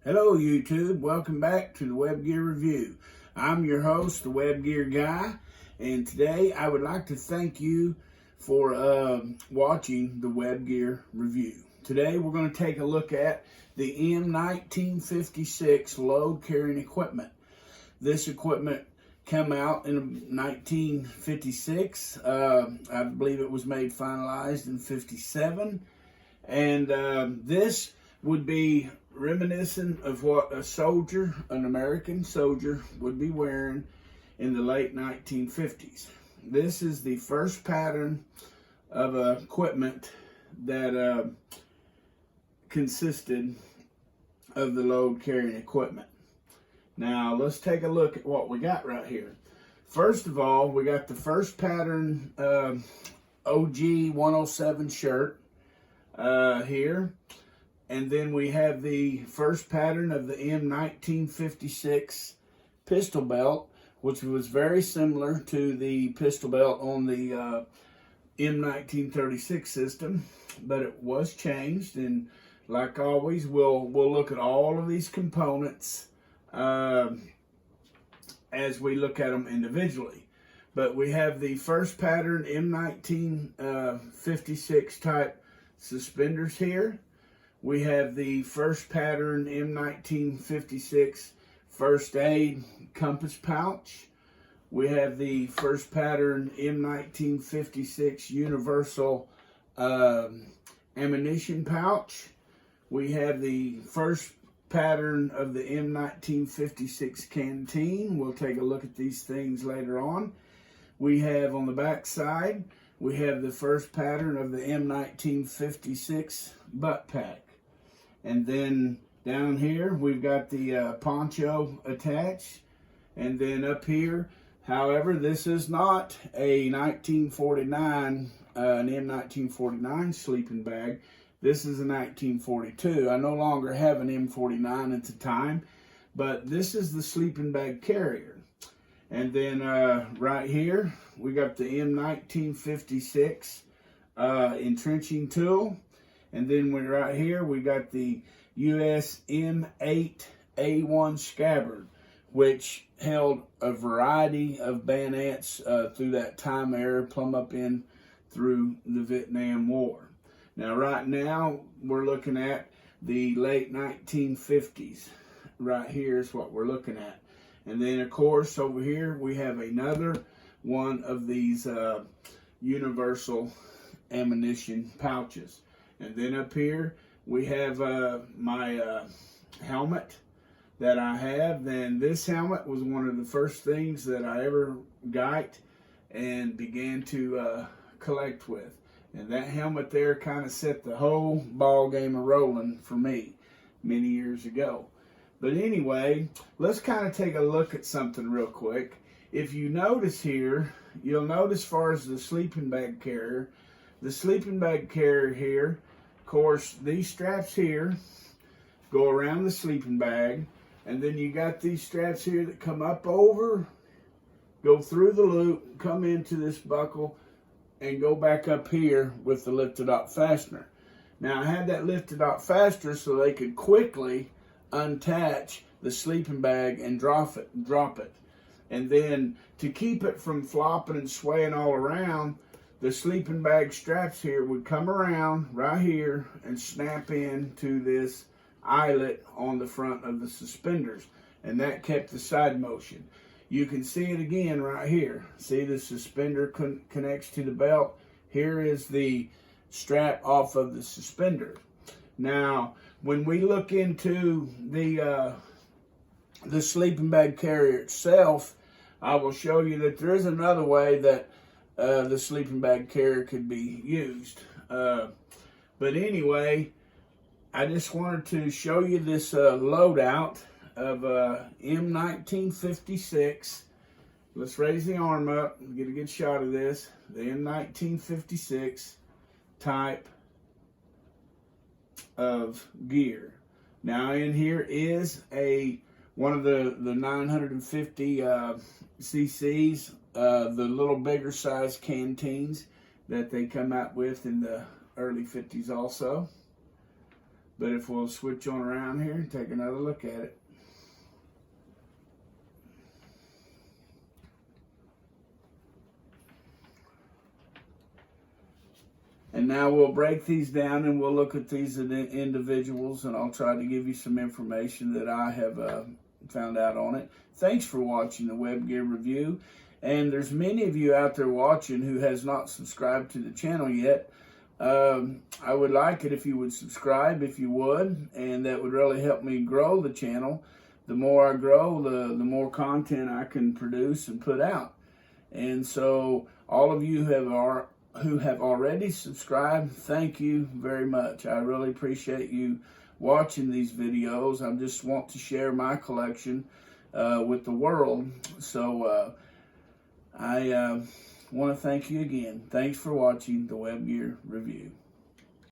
Hello YouTube, welcome back to the Web Gear Review. I'm your host, the Web Gear Guy, and today I would like to thank you for watching the Web Gear Review. Today we're going to take a look at the M1956 load carrying equipment. This equipment came out in 1956. I believe it was made finalized in 57, and this would be reminiscent of what a soldier, an American soldier, would be wearing in the late 1950s. This is the first pattern of equipment that consisted of the load carrying equipment. Now let's take a look at what we got right here. First of all, we got the first pattern OG 107 shirt here. And then we have the first pattern of the M1956 pistol belt, which was very similar to the pistol belt on the M1936 system, but it was changed. And like always, we'll look at all of these components as we look at them individually. But we have the first pattern M1956 type suspenders here. We have the first pattern M1956 first aid compass pouch. We have the first pattern M1956 universal ammunition pouch. We have the first pattern of the M1956 canteen. We'll take a look at these things later on. We have on the back side, we have the first pattern of the M1956 butt pack. And then down here, we've got the poncho attached. And then up here, however, this is not a 1949, an M1949 sleeping bag. This is a 1942. I no longer have an M49 at the time, but this is the sleeping bag carrier. And then right here, we got the M1956 entrenching tool. And then right here, we got the US M8A1 scabbard, which held a variety of bayonets through that time era, plumb up in through the Vietnam War. Now, right now, we're looking at the late 1950s. Right here is what we're looking at. And then, of course, over here, we have another one of these universal ammunition pouches. And then up here, we have my helmet that I have. Then this helmet was one of the first things that I ever got and began to collect with. And that helmet there kind of set the whole ball game of rolling for me many years ago. But anyway, let's kind of take a look at something real quick. If you notice here, you'll notice as far as the sleeping bag carrier, the sleeping bag carrier here, of course, these straps here go around the sleeping bag, and then you got these straps here that come up over, go through the loop, come into this buckle, and go back up here with the lifted up fastener. Now, I had that lifted up fastener so they could quickly unattach the sleeping bag and drop it. And then to keep it from flopping and swaying all around, the sleeping bag straps here would come around right here and snap into this eyelet on the front of the suspenders. And that kept the side motion. You can see it again right here. See, the suspender connects to the belt. Here is the strap off of the suspender. Now, when we look into the sleeping bag carrier itself, I will show you that there is another way that the sleeping bag carrier could be used. But anyway, I just wanted to show you this loadout of M1956. Let's raise the arm up and get a good shot of this. The M1956 type of gear. Now in here is one of the 950 cc's, the little bigger size canteens that they come out with in the early 50s also. But if we'll switch on around here and take another look at it. And now we'll break these down and we'll look at these individuals, and I'll try to give you some information that I have found out on it. Thanks for watching the Web Gear Review. And there's many of you out there watching who has not subscribed to the channel yet. I would like it if you would subscribe, if you would, and that would really help me grow the channel. The more I grow, the more content I can produce and put out. And so all of you who have already subscribed, thank you very much. I really appreciate you watching these videos. I just want to share my collection with the world. So I want to thank you again. Thanks for watching the Web Gear Review.